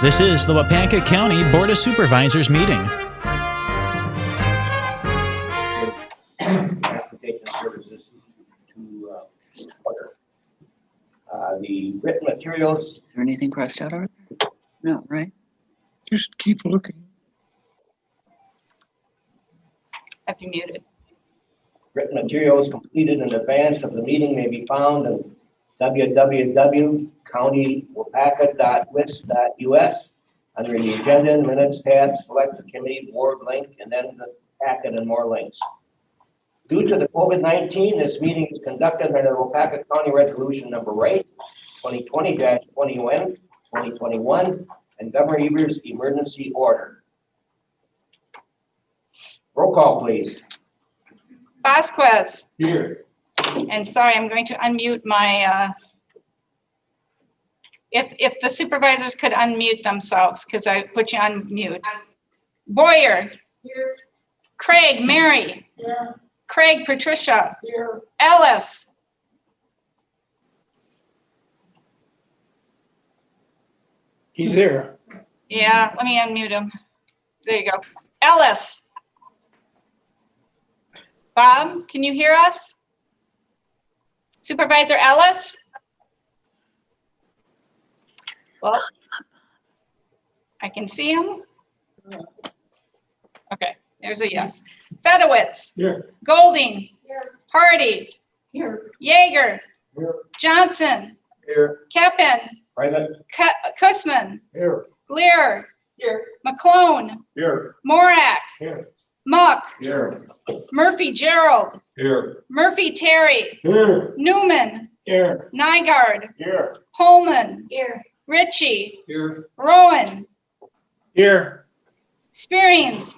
This is the Waupaca County Board of Supervisors meeting. Transportation services to order. The written materials. Is there anything crossed out already? No, right? Just keep looking. Have you muted? Written materials completed in advance of the meeting may be found in www.county.waupaca.wis.us under the agenda and minutes tab. Select the committee board link and then the packet and more links. Due to the COVID-19, this meeting is conducted under the Waupaca County Resolution Number 8, 2020-2021, and Governor Evers' emergency order. Roll call, please. Vasquez. Here. And sorry, I'm going to unmute my, if the supervisors could unmute themselves, because I put you on mute. Boyer. Here. Craig, Mary. Here. Craig, Patricia. Here. Ellis. He's there. Yeah, let me unmute him. There you go. Ellis. Bob, can you hear us? Supervisor Ellis? Well, I can see him. Okay, there's a yes. Fedowitz. Here. Golding. Here. Hardy. Here. Yeager. Here. Johnson. Here. Keppen. Present. Kussman. Here. Lear. Here. McClone. Here. Morak. Here. Muck. Here. Murphy Gerald. Here. Murphy Terry. Here. Newman. Here. Nygaard. Here. Holman. Here. Ritchie. Here. Rowan. Here. Spearings.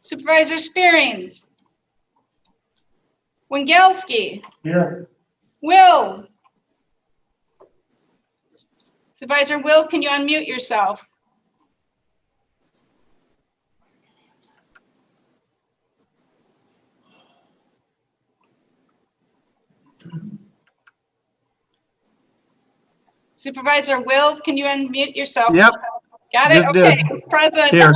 Supervisor Spearings. Wingelski. Here. Will. Supervisor Will, can you unmute yourself? Supervisor Wills, can you unmute yourself? Yep. Got it? Just Okay. Present. Here.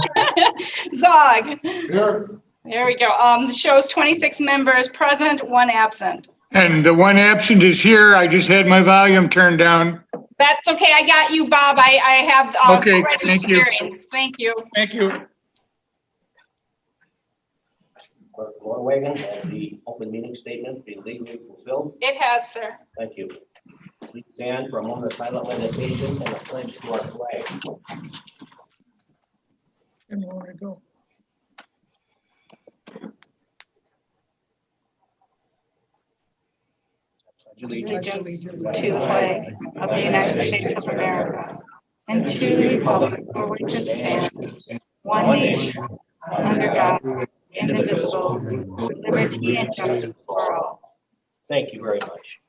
Zog. Here. There we go. The show's 26 members present, 1 absent. And the one absent is here. I just had my volume turned down. That's okay. I got you, Bob. I have Okay, supervisor thank you. experience. Thank you. Thank you. Clerk Lorwagen, has the open meeting statement been legally fulfilled? It has, sir. Thank you. Please stand for a moment of silent meditation and a pledge to our flag. And where to go? Allegiance to the flag of the United States of America and to the republic for which it stands, one nation, under God, indivisible, with liberty and justice for all. Thank you very much.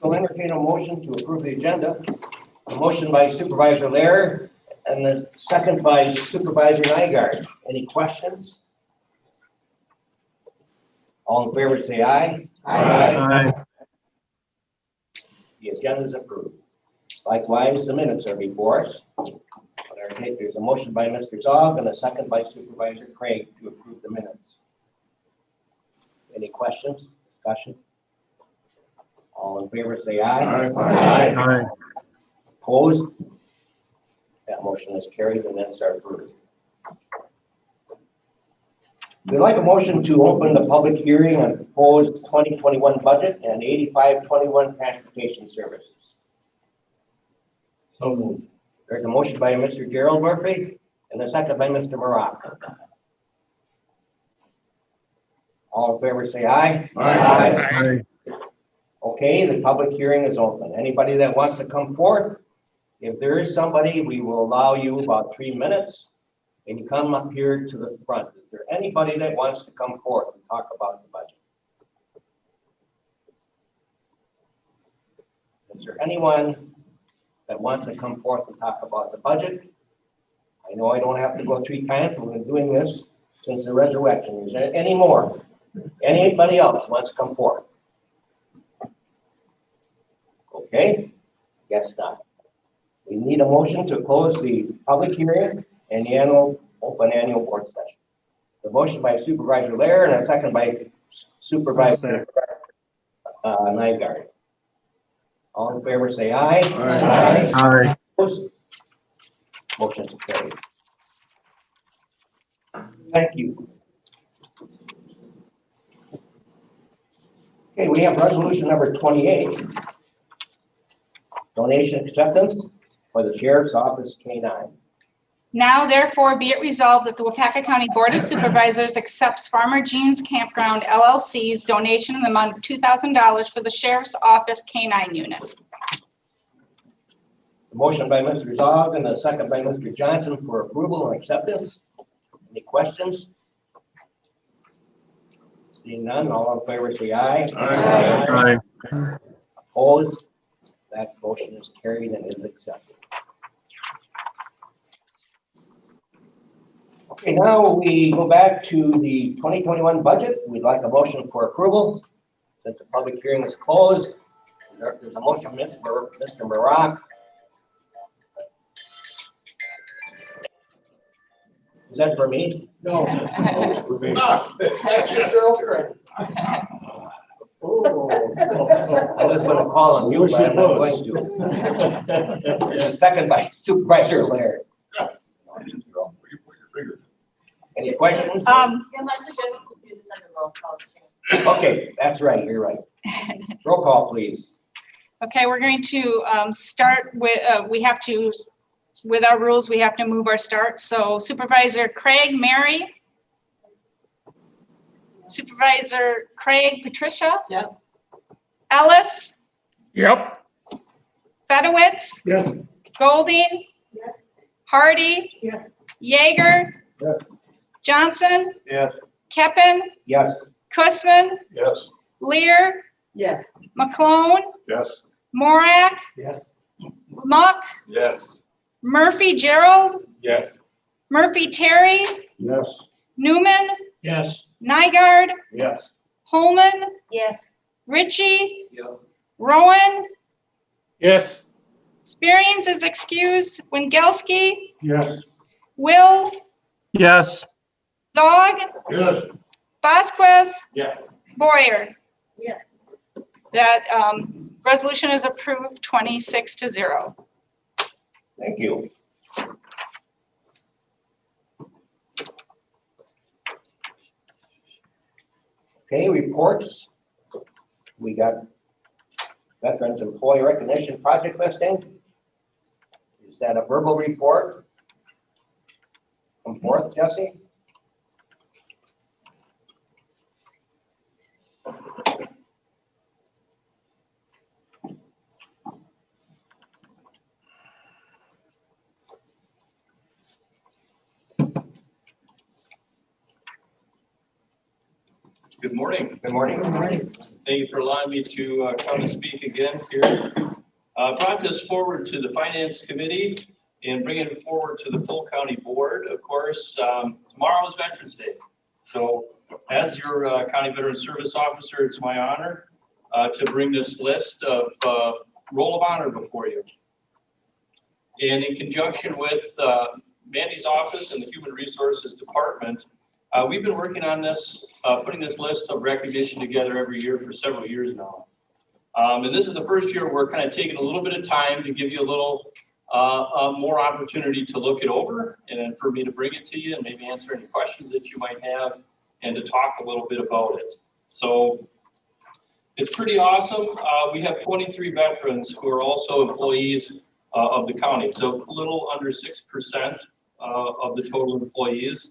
We'll entertain a motion to approve the agenda. A motion by Supervisor Lair and the second by Supervisor Nygaard. Any questions? All in favor, say aye. Aye. The agenda is approved. Likewise, the minutes are before us. There's a motion by Mr. Zog and a second by Supervisor Craig to approve the minutes. Any questions, discussion? All in favor, say aye. Aye. Opposed? That motion is carried and minutes are approved. We'd like a motion to open the public hearing on proposed 2021 budget and 8521 transportation services. So moved. There's a motion by Mr. Gerald Murphy and a second by Mr. Maroc. All in favor, say aye. Aye. Okay, the public hearing is open. Anybody that wants to come forth, if there is somebody, we will allow you about 3 minutes and you come up here to the front. Is there anybody that wants to come forth and talk about the budget? Is there anyone that wants to come forth and talk about the budget I know I don't have to go 3 times. We've been doing this since the resurrection. Is there any more? Anybody else wants to come forward? Okay, guess not. We need a motion to close the public hearing and the open annual board session. The motion by Supervisor Lair and a second by Supervisor Nygaard. All in favor, say aye. Aye. Aye. Opposed? Motion is carried. Thank you. Okay, we have resolution number 28. Donation acceptance for the Sheriff's Office K-9. Now therefore be it resolved that the Waupaca County Board of Supervisors accepts Farmer Jean's Campground LLC's donation in the amount of $2,000 for the Sheriff's Office K-9 unit. The motion by Mr. Zog and the second by Mr. Johnson for approval and acceptance. Any questions? Seeing none, all in favor say aye. Aye. Opposed? That motion is carried and is accepted. Okay, now we go back to the 2021 budget. We'd like a motion for approval. Since the public hearing is closed, there's a motion, Mr. Marock. Is that for me? No, it's for me. That's your girl friend. Oh, I was going to call on you, but I'm not going to. There's a second by Supervisor Laird. Any questions? Okay, that's right, you're right. Roll call, please. Okay, we're going to start with, with our rules, we have to move our start. So Supervisor Craig, Mary. Supervisor Craig, Patricia. Yes. Ellis, Yep. Fedowitz, Yes. Golding, Hardy, Yes. Yeager, Yes. Johnson, Yes. Keppen, Yes. Kussman, Yes. Lear, Yes. McClone, Yes. Morak, Yes. Muck, Yes. Murphy Gerald, Yes. Murphy Terry, Yes. Newman, Yes. Nygaard, Yes. Holman, Yes. Ritchie, Yes. Rowan, Yes. Sperians is excused, Wingelski, Yes. Will, Yes. Zog, Yes. Vasquez, Yeah. Boyer. Yes. That resolution is approved 26-0. Thank you. Okay, reports. We got Veterans Employee Recognition Project listing. Is that a verbal report? Come forth, Jesse. Good morning. Good morning. Thank you for allowing me to come and speak again here. Brought this forward to the Finance Committee and bringing it forward to the full county board. Of course, tomorrow is Veterans Day. So as your County Veteran Service Officer, it's my honor to bring this list of Roll of Honor before you. And in conjunction with Mandy's office and the Human Resources Department, we've been working on this, putting this list of recognition together every year for several years now. And this is the first year we're kind of taking a little bit of time to give you a little more opportunity to look it over and then for me to bring it to you and maybe answer any questions that you might have and to talk a little bit about it. So it's pretty awesome. We have 23 veterans who are also employees of the county. So a little under 6% of the total employees.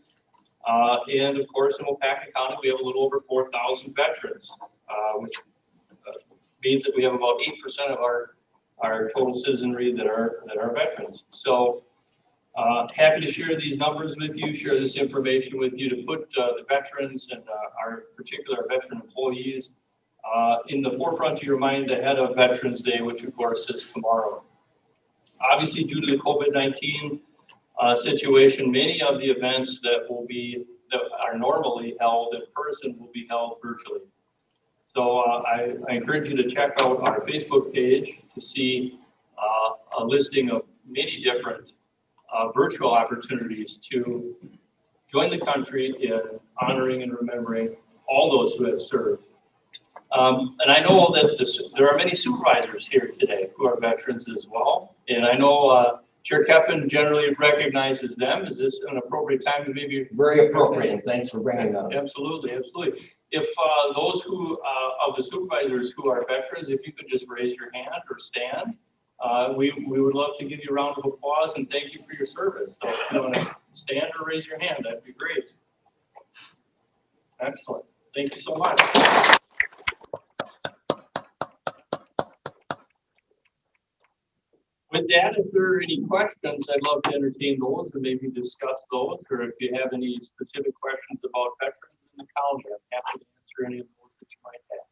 And of course, in Waupaca County, we have a little over 4,000 veterans, which means that we have about 8% of our total citizenry that are veterans. So happy to share these numbers with you, share this information with you to put the veterans and our particular veteran employees in the forefront of your mind ahead of Veterans Day, which of course is tomorrow. Obviously, due to the COVID-19 situation, many of the events that are normally held in person will be held virtually. So I encourage you to check out our Facebook page to see a listing of many different virtual opportunities to join the country in honoring and remembering all those who have served. And I know that there are many supervisors here today who are veterans as well. And I know Chair Keppen generally recognizes them. Is this an appropriate time to maybe? Very appropriate, and thanks for bringing that up. Absolutely, absolutely. If those who, of the supervisors who are veterans, if you could just raise your hand or stand, we would love to give you a round of applause and thank you for your service. So if you want to stand or raise your hand, that'd be great. Excellent. Thank you so much. With that, if there are any questions, I'd love to entertain those and maybe discuss those, or if you have any specific questions about veterans in the county, I'm happy to answer any of those that you might have.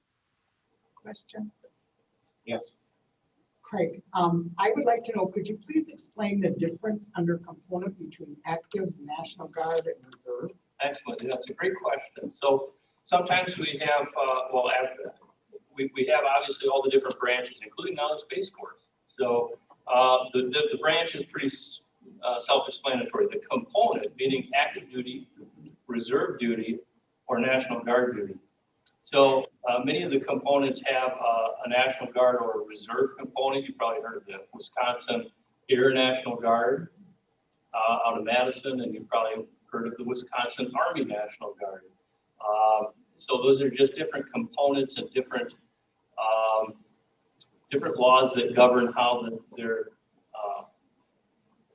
Question. Yes. Craig, I would like to know, could you please explain the difference under component between active, National Guard, and Reserve? Excellent. That's a great question. So sometimes we have, we have obviously all the different branches, including now the Space Force. So the branch is pretty self-explanatory. The component, meaning active duty, reserve duty, or National Guard duty. So many of the components have a National Guard or a reserve component. You probably heard of the Wisconsin Air National Guard out of Madison, and you probably heard of the Wisconsin Army National Guard. So those are just different components and different laws that govern how they're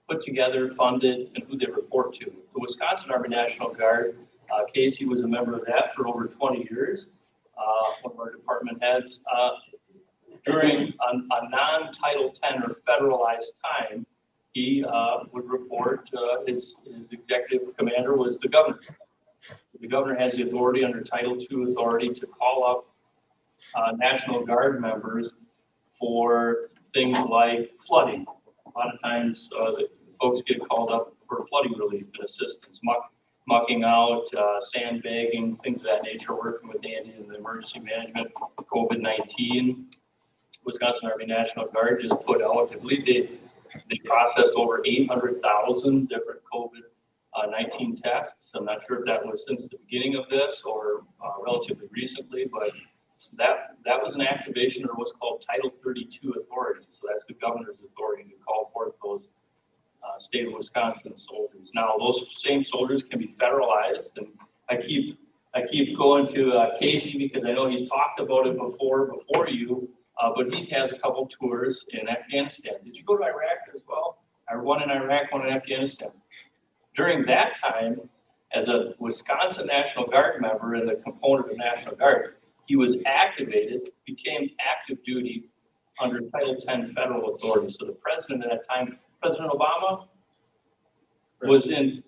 put together, funded, and who they report to. The Wisconsin Army National Guard, Casey was a member of that for over 20 years. One of our department heads. During a non-Title 10 or federalized time, he would report his executive commander was the governor. The governor has the authority under Title II authority to call up National Guard members for things like flooding. A lot of times the folks get called up for flooding relief and assistance, mucking out, sandbagging, things of that nature, working with Andy in the emergency management, COVID-19. Wisconsin Army National Guard just put out, I believe they processed over 800,000 different COVID-19 tests. I'm not sure if that was since the beginning of this or relatively recently, but that was an activation or what's called Title 32 authority. So that's the governor's authority to call forth those state of Wisconsin soldiers. Now those same soldiers can be federalized, and I keep going to Casey because I know he's talked about it before you, but he has a couple tours in Afghanistan. Did you go to Iraq as well? One in Iraq, one in Afghanistan. During that time, as a Wisconsin National Guard member and the component of National Guard, he was activated, became active duty under Title 10 federal authority. So the president at that time, President Obama, was in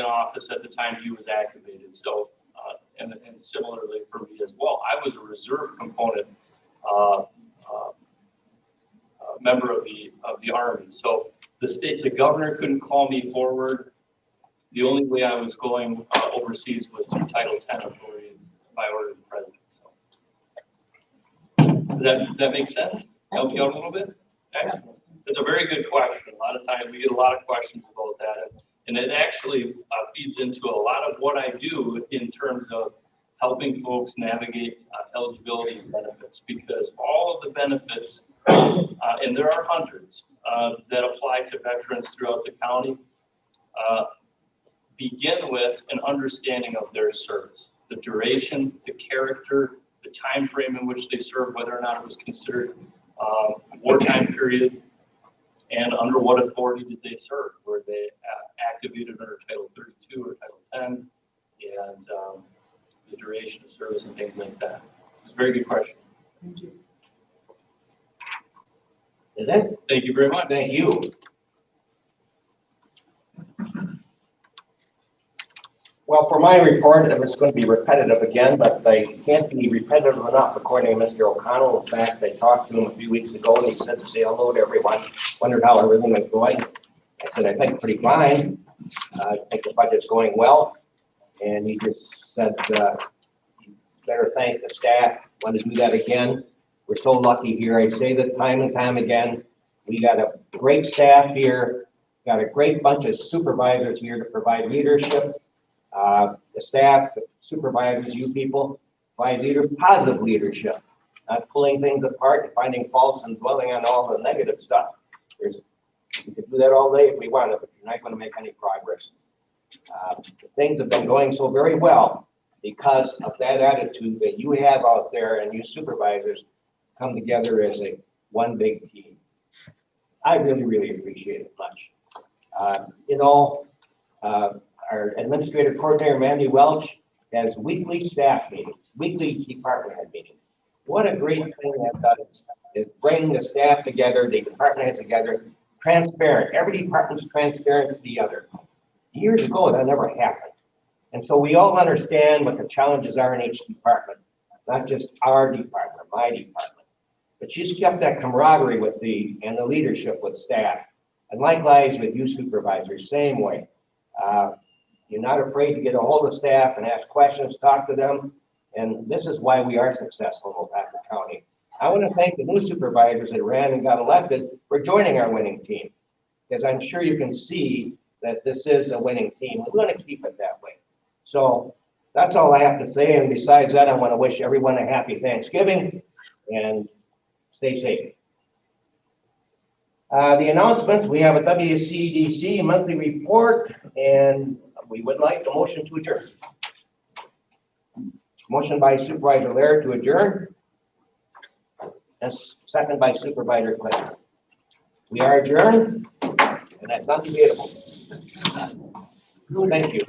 office at the time he was activated. So, and similarly for me as well, I was a reserve component member of the Army. So the governor couldn't call me forward. The only way I was going overseas was through Title 10 authority by order of the president. So does that make sense? Help you out a little bit? Excellent. It's a very good question. A lot of times we get a lot of questions about that. And it actually feeds into a lot of what I do in terms of helping folks navigate eligibility and benefits, because all of the benefits, and there are hundreds that apply to veterans throughout the county, begin with an understanding of their service, the duration, the character, the time frame in which they served, whether or not it was considered wartime period, and under what authority did they serve? Were they activated under Title 32 or Title 10? And the duration of service and things like that. It's a very good question. Thank you. Is that? Thank you very much. Thank you. Well, for my report, it's going to be repetitive again, but I can't be repetitive enough according to Mr. O'Connell. In fact, I talked to him a few weeks ago and he said to say hello to everyone, wondered how everything was going. I said, I think pretty fine. I think the budget's going well. And he just said, better thank the staff. Want to do that again. We're so lucky here. I say that time and time again. We got a great staff here, got a great bunch of supervisors here to provide leadership. The staff, the supervisors, you people, provide positive leadership, not pulling things apart and finding faults and dwelling on all the negative stuff. We could do that all day if we wanted, but you're not going to make any progress. Things have been going so very well because of that attitude that you have out there, and you supervisors come together as one big team. I really, really appreciate it much. Our administrative coordinator, Mandy Welch, has weekly staff meetings, weekly department head meetings. What a great thing that does, is bring the staff together, the department heads together, transparent. Every department's transparent to the other. Years ago, that never happened. And so we all understand what the challenges are in each department, not just our department, my department. But she's kept that camaraderie with the leadership with staff. And likewise with you supervisors, same way. You're not afraid to get a hold of staff and ask questions, talk to them. And this is why we are successful in Waupaca County. I want to thank the new supervisors that ran and got elected for joining our winning team. Because I'm sure you can see that this is a winning team. We're going to keep it that way. So that's all I have to say. And besides that, I want to wish everyone a happy Thanksgiving and stay safe. The announcements, we have a WCDC monthly report, and we would like a motion to adjourn. Motion by Supervisor Laird to adjourn. And second by Supervisor Clinton. We are adjourned, and that's undebatable. Thank you.